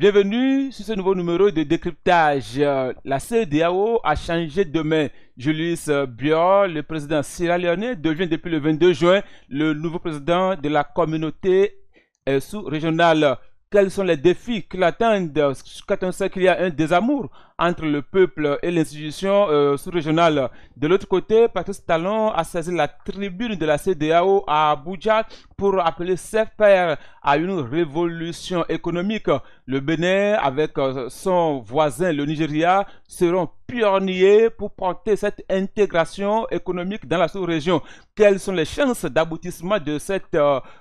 Bienvenue sur ce nouveau numéro de décryptage. La CEDEAO a changé de main. Julius Bior, le président sierra-léonais, devient depuis le 22 juin le nouveau président de la communauté sous-régionale. Quels sont les défis qui l'attendent quand on sait qu'il y a un désamour entre le peuple et l'institution sous-régionale? De l'autre côté, Patrice Talon a saisi la tribune de la CEDEAO à Abuja pour appeler ses pairs à une révolution économique. Le Bénin, avec son voisin le Nigeria, seront pionniers pour porter cette intégration économique dans la sous-région. Quelles sont les chances d'aboutissement de cette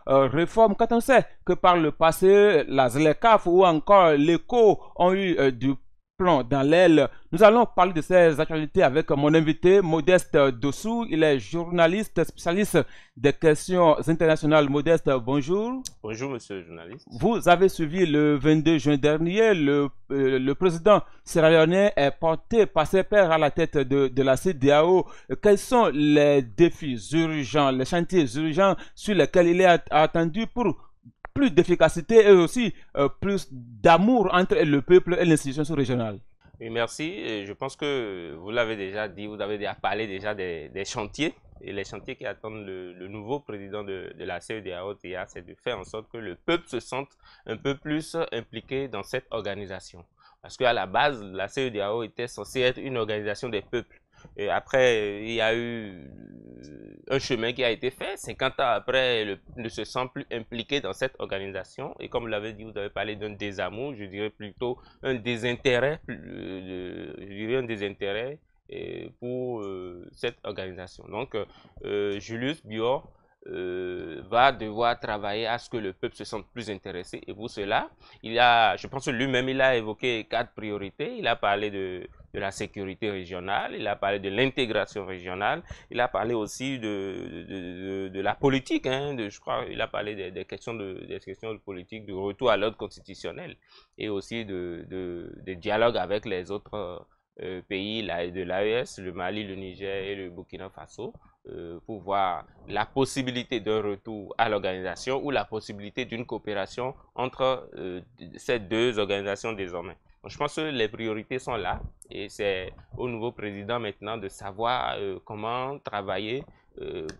réforme quand on sait que par le passé, la ZLECAf ou encore l'ECO ont eu du plomb dans l'aile? Nous allons parler de ces actualités avec mon invité Modeste Dossou. Il est journaliste spécialiste des questions internationales. Modeste, bonjour. Bonjour, monsieur le journaliste. Vous avez suivi le 22 juin dernier, le président sierra-léonais est porté par ses pairs à la tête de la CEDEAO. Quels sont les défis urgents, les chantiers urgents sur lesquels il est attendu pour plus d'efficacité et aussi plus d'amour entre le peuple et l'institution sous-régionale? Oui, merci. Et je pense que vous l'avez déjà dit, vous avez déjà parlé déjà des chantiers. Et les chantiers qui attendent le nouveau président de la CEDEAO, c'est de faire en sorte que le peuple se sente un peu plus impliqué dans cette organisation. Parce qu'à la base, la CEDEAO était censée être une organisation des peuples. Et après, il y a eu un chemin qui a été fait. 50 ans après, il ne se sent plus impliqué dans cette organisation. Et comme vous l'avez dit, vous avez parlé d'un désamour, je dirais plutôt un désintérêt, pour cette organisation. Donc, Julius Bior va devoir travailler à ce que le peuple se sente plus intéressé. Et pour cela, je pense que lui-même, il a évoqué 4 priorités. Il a parlé de la sécurité régionale, il a parlé de l'intégration régionale, il a parlé aussi de la politique, hein, je crois, il a parlé des questions de politique, du retour à l'ordre constitutionnel et aussi de dialogue avec les autres pays de l'AES, le Mali, le Niger et le Burkina Faso, pour voir la possibilité d'un retour à l'organisation ou la possibilité d'une coopération entre ces deux organisations désormais. Donc, je pense que les priorités sont là et c'est au nouveau président maintenant de savoir comment travailler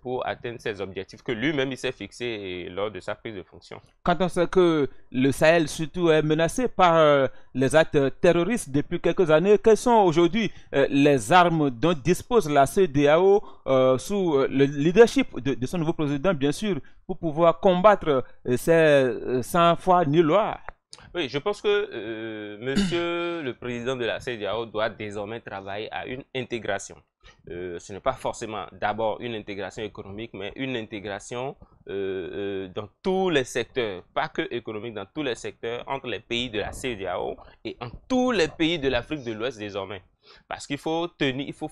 pour atteindre ces objectifs que lui-même il s'est fixé lors de sa prise de fonction. Quand on sait que le Sahel surtout est menacé par les actes terroristes depuis quelques années, quelles sont aujourd'hui les armes dont dispose la CEDEAO sous le leadership de son nouveau président, bien sûr, pour pouvoir combattre ces sans foi ni loi? Oui, je pense que monsieur le président de la CEDEAO doit désormais travailler à une intégration. Ce n'est pas forcément d'abord une intégration économique, mais une intégration dans tous les secteurs, pas que économique, dans tous les secteurs, entre les pays de la CEDEAO et en tous les pays de l'Afrique de l'Ouest désormais. Parce qu'il faut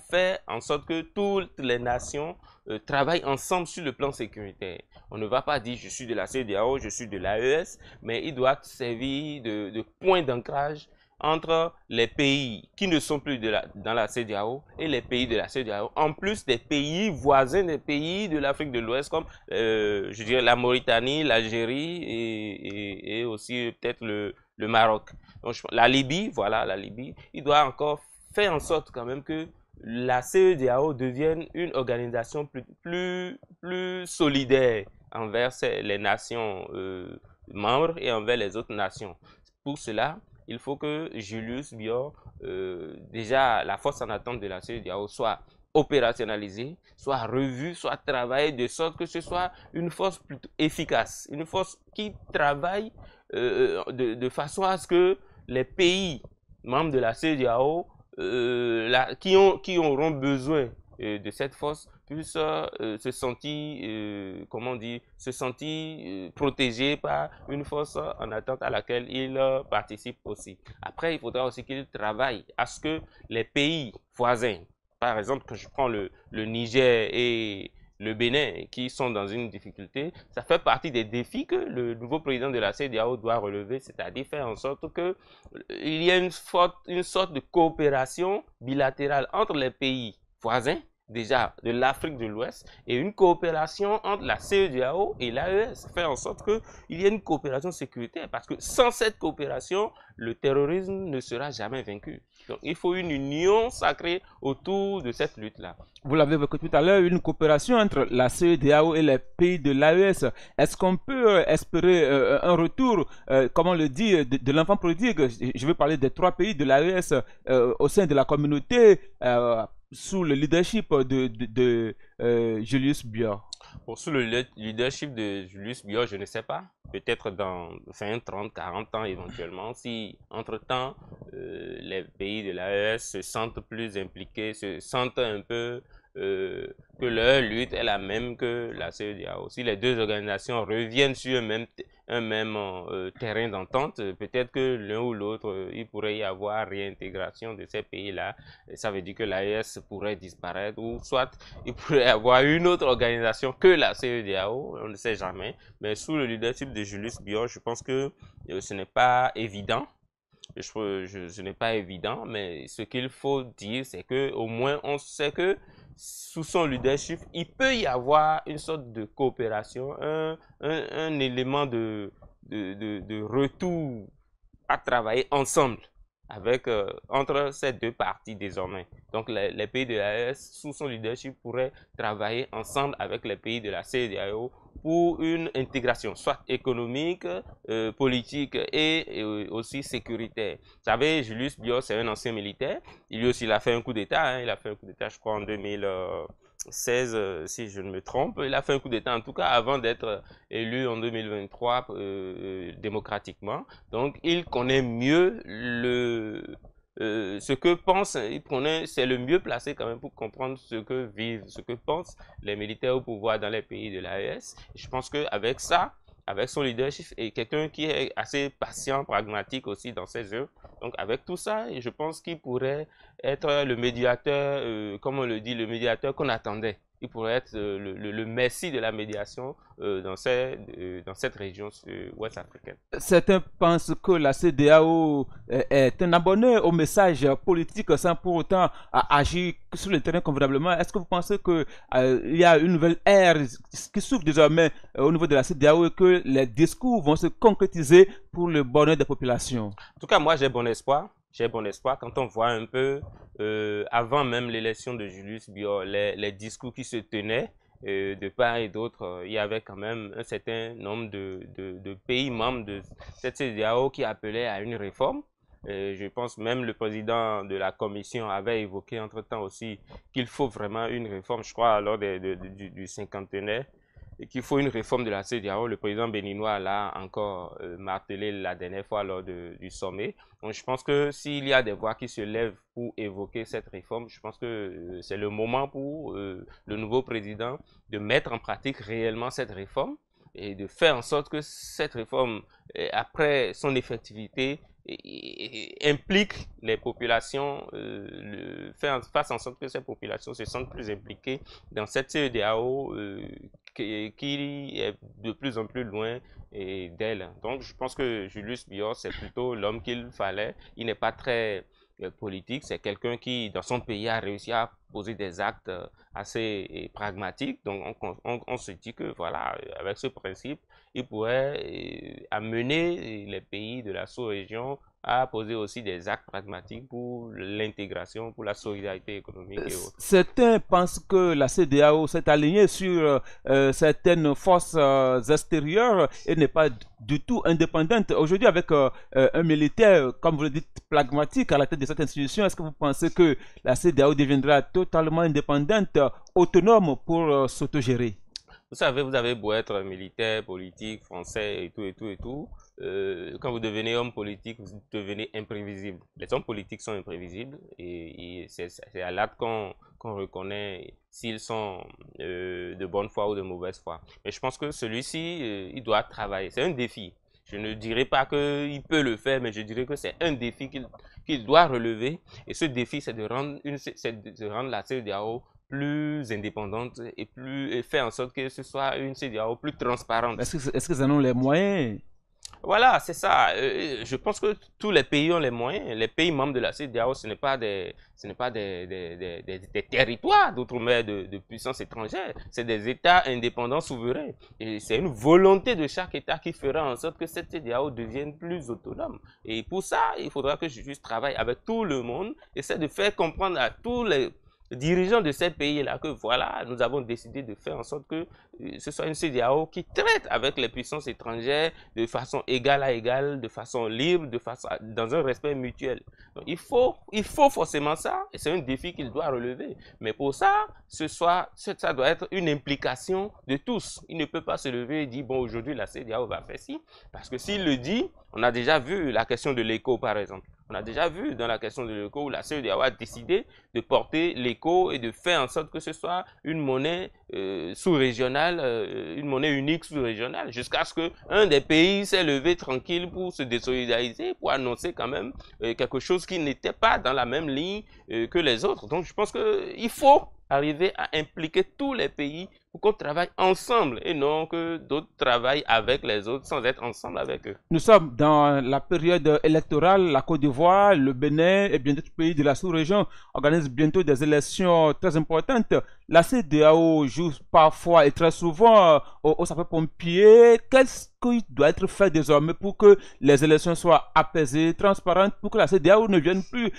faire en sorte que toutes les nations travaillent ensemble sur le plan sécuritaire. On ne va pas dire je suis de la CEDEAO, je suis de l'AES, mais il doit servir de point d'ancrage entre les pays qui ne sont plus dans la CEDEAO et les pays de la CEDEAO, en plus des pays voisins des pays de l'Afrique de l'Ouest, comme je dirais la Mauritanie, l'Algérie et aussi peut-être le Maroc. Donc, la Libye, voilà, la Libye, il doit encore faire en sorte quand même que la CEDEAO devienne une organisation plus solidaire envers les nations membres et envers les autres nations. Pour cela, il faut que Julius Bior, déjà la force en attente de la CEDEAO, soit opérationnalisée, soit revue, soit travaillée de sorte que ce soit une force plutôt efficace, une force qui travaille de façon à ce que les pays membres de la CEDEAO qui auront besoin de cette force puissent se sentir, comment dire, protégés par une force en attente à laquelle ils participent aussi. Après, il faudra aussi qu'ils travaillent à ce que les pays voisins, par exemple, quand je prends le Niger et le Bénin, qui sont dans une difficulté, ça fait partie des défis que le nouveau président de la CEDEAO doit relever, c'est-à-dire faire en sorte qu'il y ait une sorte de coopération bilatérale entre les pays voisins déjà de l'Afrique de l'Ouest et une coopération entre la CEDEAO et l'AES. Faire en sorte qu'il y ait une coopération sécuritaire parce que sans cette coopération, le terrorisme ne sera jamais vaincu. Donc il faut une union sacrée autour de cette lutte-là. Vous l'avez évoqué tout à l'heure, une coopération entre la CEDEAO et les pays de l'AES. Est-ce qu'on peut espérer un retour, comme on le dit, de l'enfant prodigue? Je veux parler des 3 pays de l'AES au sein de la communauté sous le leadership de Julius Bior. Bon, sous le leadership de Julius Bior, je ne sais pas. Peut-être dans 20, 30, 40 ans éventuellement, si entre-temps les pays de l'AES se sentent plus impliqués, se sentent un peu que leur lutte est la même que la CEDEAO. Si les deux organisations reviennent sur un même terrain d'entente, peut-être que l'un ou l'autre, il pourrait y avoir réintégration de ces pays-là. Ça veut dire que l'AES pourrait disparaître ou soit il pourrait y avoir une autre organisation que la CEDEAO, on ne sait jamais. Mais sous le leadership de Julius Bior, je pense que ce n'est pas évident. Ce n'est pas évident, mais ce qu'il faut dire, c'est que au moins on sait que sous son leadership, il peut y avoir une sorte de coopération, un élément de retour à travailler ensemble avec, entre ces deux parties désormais. Donc les pays de l'AES, sous son leadership, pourraient travailler ensemble avec les pays de la CEDEAO pour une intégration, soit économique, politique et aussi sécuritaire. Vous savez, Julius Bior, c'est un ancien militaire. Lui aussi, il a fait un coup d'État. Hein. Il a fait un coup d'État, je crois, en 2016, si je ne me trompe. Il a fait un coup d'État, en tout cas, avant d'être élu en 2023 démocratiquement. Donc, il connaît mieux ce que pense, c'est le mieux placé quand même pour comprendre ce que vivent, ce que pensent les militaires au pouvoir dans les pays de l'AES. Je pense qu'avec ça, avec son leadership et quelqu'un qui est assez patient, pragmatique aussi dans ses œuvres, donc avec tout ça, je pense qu'il pourrait être le médiateur, comme on le dit, le médiateur qu'on attendait. Il pourrait être le messie de la médiation dans cette région ouest africaine. Certains pensent que la CEDEAO est un abonné au message politique sans pour autant agir sur le terrain convenablement. Est-ce que vous pensez qu'il y a une nouvelle ère qui s'ouvre désormais au niveau de la CEDEAO et que les discours vont se concrétiser pour le bonheur des populations? En tout cas, moi, j'ai bon espoir. J'ai bon espoir quand on voit un peu, avant même l'élection de Julius Bior, les discours qui se tenaient de part et d'autre. Il y avait quand même un certain nombre de pays membres de cette CEDEAO qui appelaient à une réforme. Je pense même le président de la commission avait évoqué entre-temps aussi qu'il faut vraiment une réforme, je crois, lors du cinquantenaire, et qu'il faut une réforme de la CEDEAO. Le président béninois l'a encore martelé la dernière fois lors du sommet. Donc je pense que s'il y a des voix qui se lèvent pour évoquer cette réforme, je pense que c'est le moment pour le nouveau président de mettre en pratique réellement cette réforme et de faire en sorte que cette réforme, après son effectivité, implique les populations, fasse en sorte que ces populations se sentent plus impliquées dans cette CEDEAO qui est de plus en plus loin d'elle. Donc je pense que Julius Bior, c'est plutôt l'homme qu'il fallait. Il n'est pas très politique, c'est quelqu'un qui, dans son pays, a réussi à poser des actes assez pragmatiques. Donc on se dit que voilà, avec ce principe, il pourrait amener les pays de la sous-région à poser aussi des actes pragmatiques pour l'intégration, pour la solidarité économique et autres. Certains pensent que la CEDEAO s'est alignée sur certaines forces extérieures et n'est pas du tout indépendante. Aujourd'hui, avec un militaire, comme vous le dites, pragmatique à la tête de cette institution, est-ce que vous pensez que la CEDEAO deviendra totalement indépendante, autonome pour s'autogérer? Vous savez, vous avez beau être militaire, politique, français et tout. Quand vous devenez homme politique, vous devenez imprévisible. Les hommes politiques sont imprévisibles et c'est à l'acte qu'on reconnaît s'ils sont de bonne foi ou de mauvaise foi. Mais je pense que celui-ci, il doit travailler. C'est un défi. Je ne dirais pas qu'il peut le faire, mais je dirais que c'est un défi qu'il doit relever. Et ce défi, c'est de rendre la CEDEAO plus indépendante et faire en sorte que ce soit une CEDEAO plus transparente. Est-ce qu'ils en ont les moyens? Voilà, c'est ça. Je pense que tous les pays ont les moyens. Les pays membres de la CEDEAO, ce n'est pas des territoires d'outre-mer de puissance étrangère. C'est des États indépendants souverains. Et c'est une volonté de chaque État qui fera en sorte que cette CEDEAO devienne plus autonome. Et pour ça, il faudra que je puisse travailler avec tout le monde, essayer de faire comprendre à tous les dirigeants de ces pays-là que voilà, nous avons décidé de faire en sorte que ce soit une CEDEAO qui traite avec les puissances étrangères de façon égale à égale, de façon libre, dans un respect mutuel. Donc, il faut forcément ça, et c'est un défi qu'il doit relever. Mais pour ça, ça doit être une implication de tous. Il ne peut pas se lever et dire, bon, aujourd'hui, la CEDEAO va faire ci, parce que s'il le dit, on a déjà vu la question de l'écho, par exemple. On a déjà vu dans la question de l'écho où la CEDEAO a décidé de porter l'écho et de faire en sorte que ce soit une monnaie sous-régionale, une monnaie unique sous-régionale, jusqu'à ce qu'un des pays s'est levé tranquille pour se désolidariser, pour annoncer quand même quelque chose qui n'était pas dans la même ligne que les autres. Donc je pense qu'il faut arriver à impliquer tous les pays pour qu'on travaille ensemble et non que d'autres travaillent avec les autres sans être ensemble avec eux. Nous sommes dans la période électorale. La Côte d'Ivoire, le Bénin et bien d'autres pays de la sous-région organisent bientôt des élections très importantes. La CEDEAO joue parfois et très souvent aux sapeurs-pompiers. Qu'est-ce qui doit être fait désormais pour que les élections soient apaisées, transparentes, pour que la CEDEAO ne vienne plus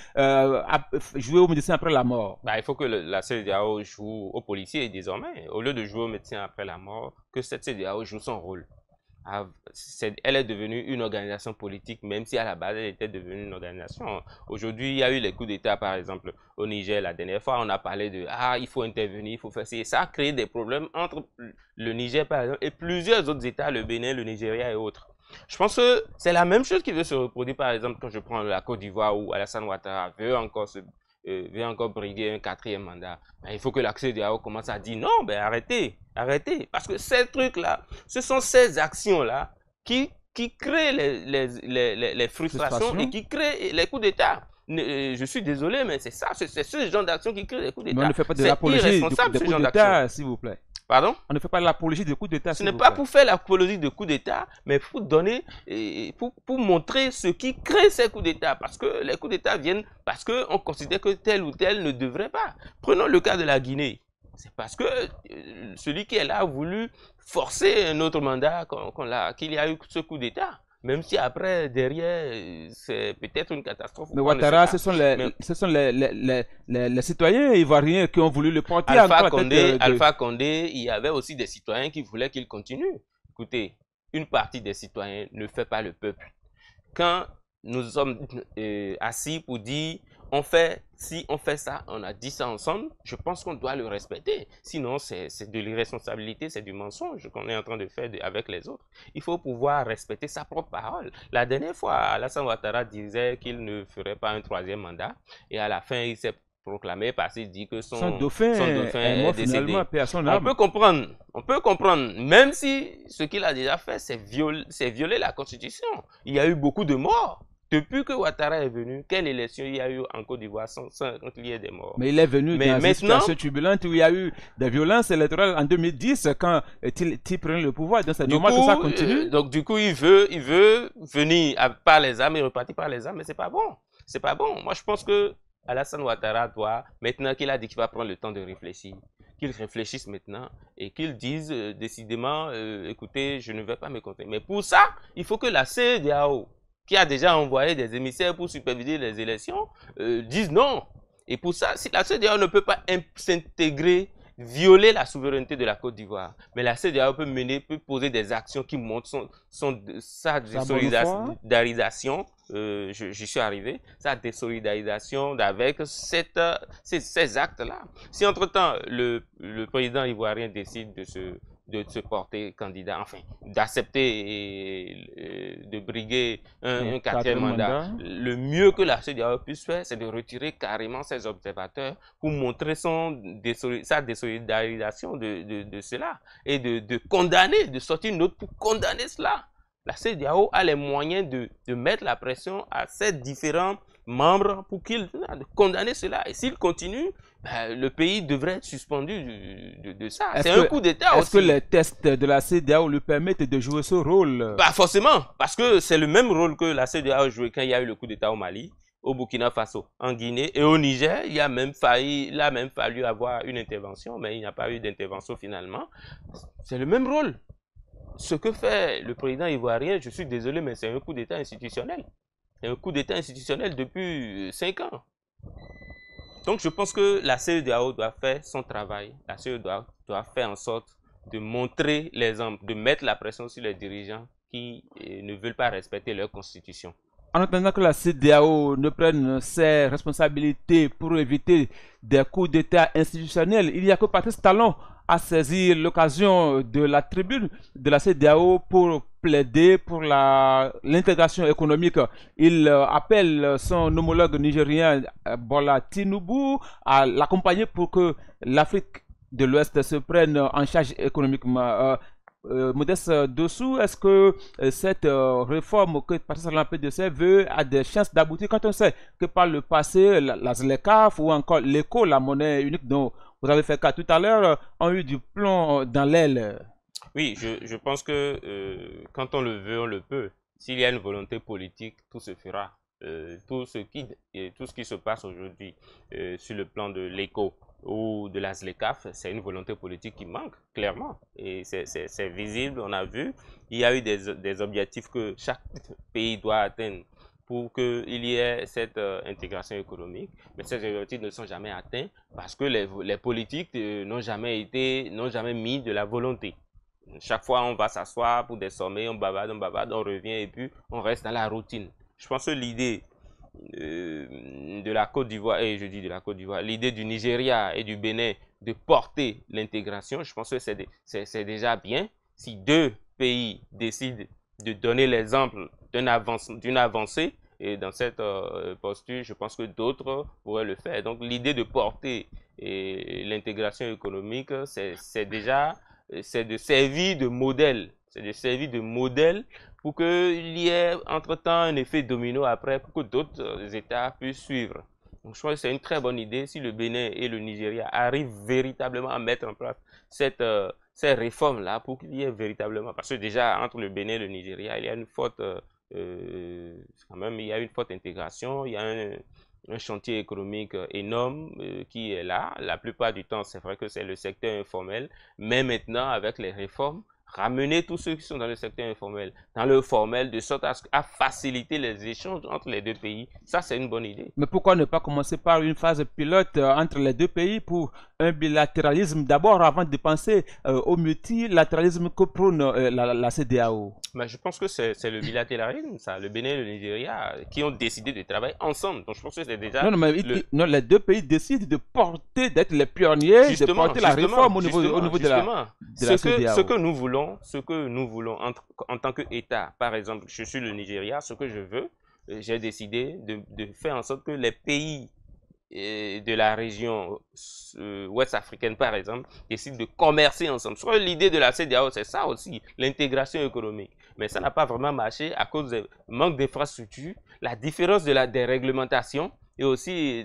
jouer aux médecins après la mort? Bah, il faut que la CEDEAO joue aux policiers désormais. Au lieu de jouer aux médecins après la mort, que cette CEDEAO joue son rôle. Elle est devenue une organisation politique, même si à la base elle était devenue une organisation. Aujourd'hui, il y a eu les coups d'État, par exemple, au Niger. La dernière fois, on a parlé de il faut intervenir, il faut faire ci. Ça a créé des problèmes entre le Niger, par exemple, et plusieurs autres États, le Bénin, le Nigeria et autres. Je pense que c'est la même chose qui veut se reproduire, par exemple, quand je prends la Côte d'Ivoire où Alassane Ouattara veut encore briguer un 4e mandat. Ben, il faut que la CEDEAO commence à dire non, ben arrêtez. Parce que ces trucs-là, ce sont ces actions-là qui créent les frustrations et qui créent les coups d'État. Je suis désolé, mais c'est ça, c'est ce genre d'action qui crée les coups d'État. Mais on ne fait pas de l'apologie des coups d'État, s'il vous plaît. Pardon? On ne fait pas l'apologie des coups d'État. Ce n'est pas pour faire l'apologie de coups d'État, mais pour donner, pour montrer ce qui crée ces coups d'État. Parce que les coups d'État viennent parce qu'on considère que tel ou tel ne devrait pas. Prenons le cas de la Guinée. C'est parce que celui qui est là a voulu forcer un autre mandat qu'il y a eu ce coup d'État. Même si après, derrière, c'est peut-être une catastrophe. Mais Ouattara, ce sont les citoyens ivoiriens qui ont voulu le porter. Alpha Condé, il y avait aussi des citoyens qui voulaient qu'il continue. Écoutez, une partie des citoyens ne fait pas le peuple. Quand nous sommes assis pour dire si on fait ça, on a dit ça ensemble, je pense qu'on doit le respecter. Sinon, c'est de l'irresponsabilité, c'est du mensonge qu'on est en train de faire avec les autres. Il faut pouvoir respecter sa propre parole. La dernière fois, Alassane Ouattara disait qu'il ne ferait pas un 3e mandat et à la fin, il s'est proclamé parce qu'il dit que son dauphin est décédé. On peut comprendre, même si ce qu'il a déjà fait, c'est violer la Constitution. Il y a eu beaucoup de morts. Depuis que Ouattara est venu, quelle élection il y a eu en Côte d'Ivoire sans qu'il y ait des morts? Mais il est venu dans une situation turbulente où il y a eu des violences électorales en 2010 quand il prenait le pouvoir. Donc c'est normal que ça continue. Donc du coup, il veut venir par les armes et repartir par les armes, mais c'est pas bon. C'est pas bon. Moi, je pense que Alassane Ouattara doit, maintenant qu'il a dit qu'il va prendre le temps de réfléchir, qu'il réfléchisse maintenant et qu'il dise décidément, écoutez, je ne vais pas me contenter. Mais pour ça, il faut que la CEDEAO, qui a déjà envoyé des émissaires pour superviser les élections, disent non. Et pour ça, si la CEDEAO ne peut pas s'intégrer, violer la souveraineté de la Côte d'Ivoire, mais la CEDEAO peut poser des actions qui montrent sa désolidarisation, j'y suis arrivé, sa désolidarisation avec ces actes-là. Si entre-temps, le président ivoirien décide de se porter candidat, enfin, d'accepter de briguer un 4e mandat. Le mieux que la CEDEAO puisse faire, c'est de retirer carrément ses observateurs pour montrer sa désolidarisation de cela et de condamner, de sortir une note pour condamner cela. La CEDEAO a les moyens de mettre la pression à ces différents membres pour qu'ils condamnent cela. Et s'ils continuent, le pays devrait être suspendu de ça. C'est un coup d'État aussi. Est-ce que les tests de la CEDEAO lui permettent de jouer ce rôle? Bah forcément, parce que c'est le même rôle que la CEDEAO a joué quand il y a eu le coup d'État au Mali, au Burkina Faso, en Guinée et au Niger. Il a même fallu avoir une intervention, mais il n'y a pas eu d'intervention finalement. C'est le même rôle. Ce que fait le président ivoirien, je suis désolé, mais c'est un coup d'État institutionnel. C'est un coup d'État institutionnel depuis 5 ans. Donc je pense que la CEDEAO doit faire son travail. La CEDEAO doit faire en sorte de montrer l'exemple, de mettre la pression sur les dirigeants qui ne veulent pas respecter leur constitution. En attendant que la CEDEAO ne prenne ses responsabilités pour éviter des coups d'État institutionnels, il n'y a que Patrice Talon à saisir l'occasion de la tribune de la CEDEAO pour plaider pour l'intégration économique. Il appelle son homologue nigérien Bola Tinubu à l'accompagner pour que l'Afrique de l'Ouest se prenne en charge économiquement. Modeste Dossou, est-ce que cette réforme que Patrice Talon PDC veut a des chances d'aboutir quand on sait que par le passé, la ZLECAf ou encore l'ECO, la monnaie unique dont vous avez fait cas tout à l'heure, ont eu du plomb dans l'aile? Oui, je pense que quand on le veut, on le peut. S'il y a une volonté politique, tout se fera. Tout ce qui se passe aujourd'hui sur le plan de l'ECO ou de la ZLECAf, c'est une volonté politique qui manque, clairement. Et c'est visible, on a vu. Il y a eu des objectifs que chaque pays doit atteindre pour qu'il y ait cette intégration économique. Mais ces objectifs ne sont jamais atteints parce que les politiques n'ont jamais mis de la volonté. Chaque fois, on va s'asseoir pour des sommets, on bavarde, on revient et puis on reste dans la routine. Je pense que l'idée de la Côte d'Ivoire, et je dis de la Côte d'Ivoire, l'idée du Nigeria et du Bénin de porter l'intégration, je pense que c'est déjà bien. Si deux pays décident de donner l'exemple d'une avancée, et dans cette posture, je pense que d'autres pourraient le faire. Donc l'idée de porter l'intégration économique, c'est de servir de modèle. C'est de servir de modèle pour qu'il y ait entre-temps un effet domino après, pour que d'autres États puissent suivre. Donc je pense que c'est une très bonne idée si le Bénin et le Nigeria arrivent véritablement à mettre en place ces réformes-là pour qu'il y ait véritablement, parce que déjà entre le Bénin et le Nigeria, il y a une forte, quand même, il y a une forte intégration, il y a un chantier économique énorme qui est là. La plupart du temps, c'est vrai que c'est le secteur informel, mais maintenant, avec les réformes, ramener tous ceux qui sont dans le secteur informel, dans le formel, de sorte à faciliter les échanges entre les deux pays. Ça, c'est une bonne idée. Mais pourquoi ne pas commencer par une phase pilote entre les deux pays pour un bilatéralisme d'abord avant de penser au multilatéralisme que prône la CEDEAO? Mais je pense que c'est le bilatéralisme, ça, le Bénin et le Nigeria, qui ont décidé de travailler ensemble. Donc je pense que c'est déjà... Non, les deux pays décident de porter, d'être les pionniers, de porter la réforme au niveau de la CEDEAO. Ce que nous voulons en tant qu'État, par exemple, je suis le Nigeria, ce que je veux, j'ai décidé de faire en sorte que les pays de la région ouest africaine, par exemple, décident de commercer ensemble. L'idée de la CEDEAO, c'est ça aussi, l'intégration économique. Mais ça n'a pas vraiment marché à cause du manque d'infrastructures, la différence des réglementations et aussi,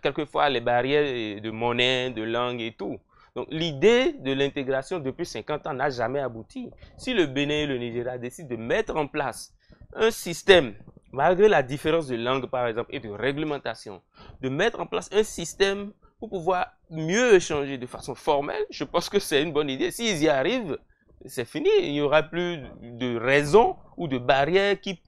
quelquefois, les barrières de monnaie, de langue et tout. Donc, l'idée de l'intégration depuis 50 ans n'a jamais abouti. Si le Bénin et le Nigeria décident de mettre en place un système, malgré la différence de langue, par exemple, et de réglementation, de mettre en place un système pour pouvoir mieux échanger de façon formelle, je pense que c'est une bonne idée. S'ils y arrivent, c'est fini. Il n'y aura plus de raisons ou de barrières qui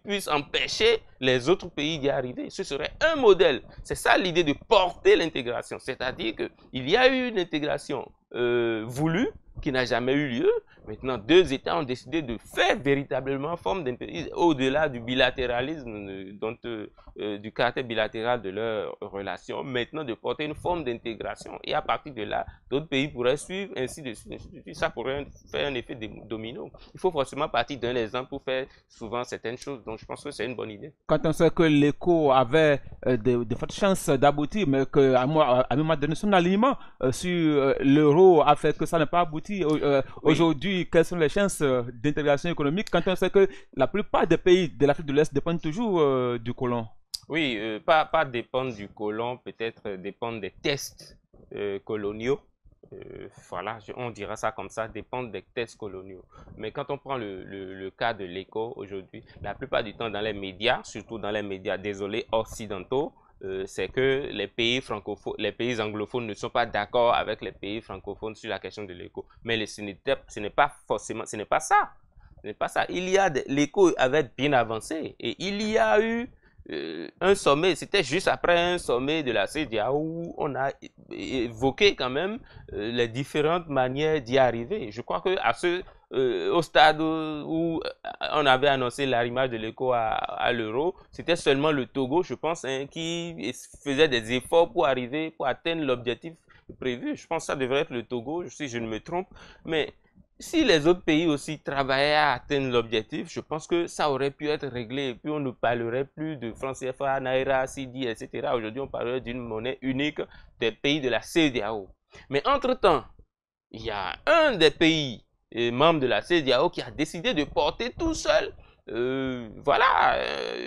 puissent empêcher les autres pays d'y arriver. Ce serait un modèle. C'est ça l'idée de porter l'intégration. C'est-à-dire qu'il y a eu une intégration voulue qui n'a jamais eu lieu. Maintenant, deux États ont décidé de faire véritablement forme d'intégration au-delà du bilatéralisme, du caractère bilatéral de leur relation. Maintenant, de porter une forme d'intégration. Et à partir de là, d'autres pays pourraient suivre, ainsi de suite, ainsi de suite. Ça pourrait faire un effet domino. Il faut forcément partir d'un exemple pour faire souvent certaines choses. Donc, je pense que c'est une bonne idée. Quand on sait que l'ECO avait de fortes chances d'aboutir, mais qu'à un moment donné, son alignement sur l'euro a fait que ça n'a pas abouti. Aujourd'hui, quelles sont les chances d'intégration économique quand on sait que la plupart des pays de l'Afrique de l'Est dépendent toujours du colon? Oui, pas dépendre du colon, peut-être dépendre des tests coloniaux. Voilà, on dira ça comme ça, dépendre des tests coloniaux. Mais quand on prend le cas de l'éco aujourd'hui, la plupart du temps dans les médias, surtout dans les médias, désolé, occidentaux, c'est que les pays francophones, les pays anglophones ne sont pas d'accord avec les pays francophones sur la question de l'éco. Mais ce n'est pas forcément, ce n'est pas ça. Ce n'est pas ça. L'éco avait bien avancé et il y a eu un sommet, c'était juste après un sommet de la CEDEAO où on a évoqué quand même les différentes manières d'y arriver. Je crois que au stade où on avait annoncé l'arrimage de l'éco à l'euro, c'était seulement le Togo, je pense, hein, qui faisait des efforts pour arriver, pour atteindre l'objectif prévu. Je pense que ça devrait être le Togo, si je ne me trompe. Mais si les autres pays aussi travaillaient à atteindre l'objectif, je pense que ça aurait pu être réglé et puis on ne parlerait plus de francs CFA, Naira, CD, etc. Aujourd'hui, on parlerait d'une monnaie unique des pays de la CEDEAO. Mais entre-temps, il y a un des pays membres de la CEDEAO qui a décidé de porter tout seul voilà,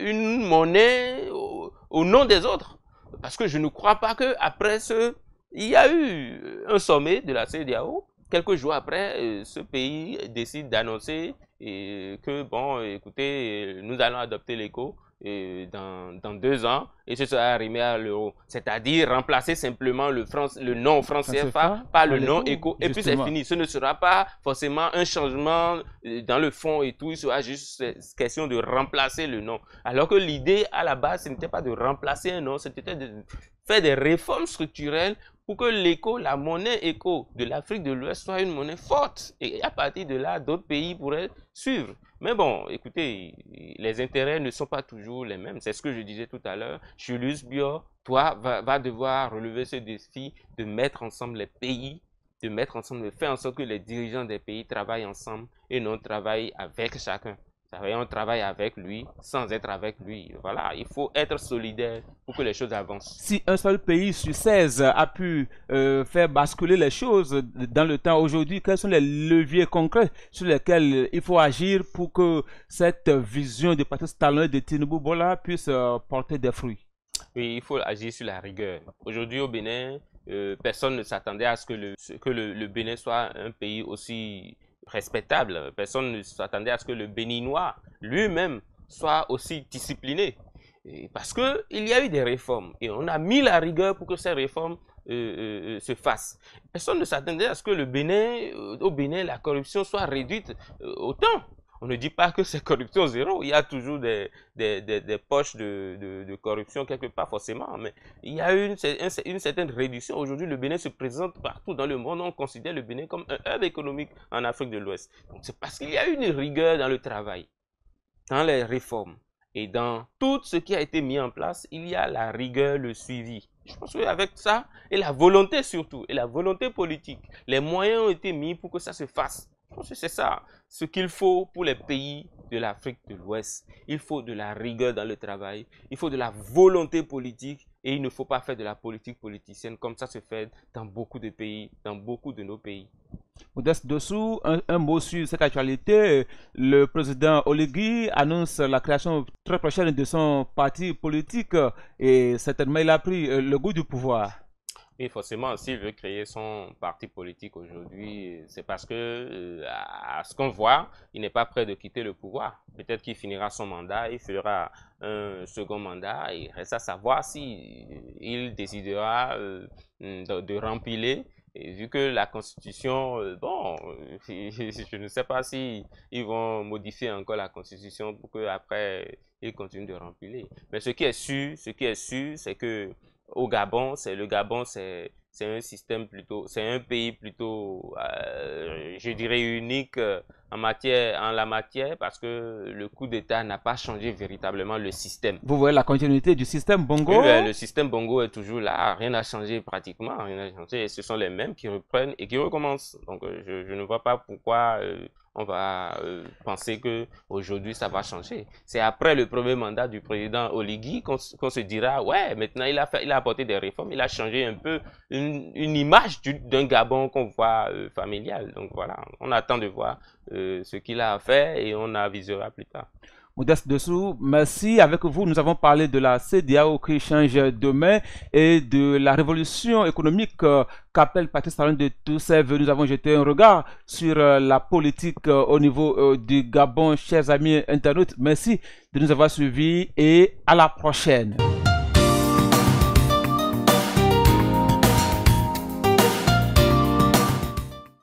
une monnaie au nom des autres. Parce que je ne crois pas qu'après il y a eu un sommet de la CEDEAO. Quelques jours après, ce pays décide d'annoncer que, bon, écoutez, nous allons adopter l'éco dans 2 ans et ce sera arrimé à l'euro. C'est-à-dire remplacer simplement le nom franc CFA par le nom éco et puis c'est fini. Ce ne sera pas forcément un changement dans le fond et tout, il sera juste question de remplacer le nom. Alors que l'idée à la base, ce n'était pas de remplacer un nom, c'était de faire des réformes structurelles pour que l'éco, la monnaie éco de l'Afrique de l'Ouest soit une monnaie forte. Et à partir de là, d'autres pays pourraient suivre. Mais bon, écoutez, les intérêts ne sont pas toujours les mêmes. C'est ce que je disais tout à l'heure. Julius Bior, toi, va devoir relever ce défi de mettre ensemble les pays, de faire en sorte que les dirigeants des pays travaillent ensemble et non travaillent avec chacun. On travaille avec lui sans être avec lui. Voilà, il faut être solidaire pour que les choses avancent. Si un seul pays sur 16 a pu faire basculer les choses dans le temps aujourd'hui, quels sont les leviers concrets sur lesquels il faut agir pour que cette vision de Patrice Talon et de Tinubu Bola puisse porter des fruits? Oui, il faut agir sur la rigueur. Aujourd'hui au Bénin, personne ne s'attendait à ce que le Bénin soit un pays aussi respectable. Personne ne s'attendait à ce que le Béninois lui-même soit aussi discipliné. Parce qu'il y a eu des réformes et on a mis la rigueur pour que ces réformes se fassent. Personne ne s'attendait à ce que au Bénin, la corruption soit réduite autant. On ne dit pas que c'est corruption zéro. Il y a toujours des poches de corruption quelque part forcément. Mais il y a une certaine réduction. Aujourd'hui, le Bénin se présente partout dans le monde. On considère le Bénin comme un hub économique en Afrique de l'Ouest. Donc c'est parce qu'il y a une rigueur dans le travail, dans les réformes et dans tout ce qui a été mis en place. Il y a la rigueur, le suivi. Je pense qu'avec ça, et la volonté surtout, et la volonté politique, les moyens ont été mis pour que ça se fasse. Je pense que c'est ça ce qu'il faut pour les pays de l'Afrique de l'Ouest. Il faut de la rigueur dans le travail, il faut de la volonté politique et il ne faut pas faire de la politique politicienne comme ça se fait dans beaucoup de pays, dans beaucoup de nos pays. Modeste Dessous, un mot sur cette actualité. Le président Oligui annonce la création très prochaine de son parti politique et certainement il a pris le goût du pouvoir. Et forcément, s'il veut créer son parti politique aujourd'hui, c'est parce que, à ce qu'on voit, il n'est pas prêt de quitter le pouvoir. Peut-être qu'il finira son mandat, il fera un second mandat, et il reste à savoir si il décidera de rempiler. Et vu que la Constitution, bon, je ne sais pas si ils vont modifier encore la Constitution pour qu'après, ils continuent de rempiler. Mais ce qui est sûr, c'est que au Gabon, c'est un système plutôt, c'est un pays plutôt, je dirais unique en la matière parce que le coup d'État n'a pas changé véritablement le système. Vous voyez la continuité du système Bongo? Oui, ben, le système Bongo est toujours là, rien n'a changé pratiquement, rien n'a changé. Et ce sont les mêmes qui reprennent et qui recommencent. Donc je ne vois pas pourquoi on va penser que aujourd'hui ça va changer. C'est après le premier mandat du président Oligui qu'on se dira ouais, maintenant il a apporté des réformes, il a changé un peu une image d'un Gabon qu'on voit familial. Donc voilà, on attend de voir ce qu'il a fait et on avisera plus tard. Modeste Dessous, merci. Avec vous, nous avons parlé de la CEDEAO qui change demain et de la révolution économique qu'appelle Patrice Talon de Toussèvres. Nous avons jeté un regard sur la politique au niveau du Gabon. Chers amis internautes, merci de nous avoir suivis et à la prochaine.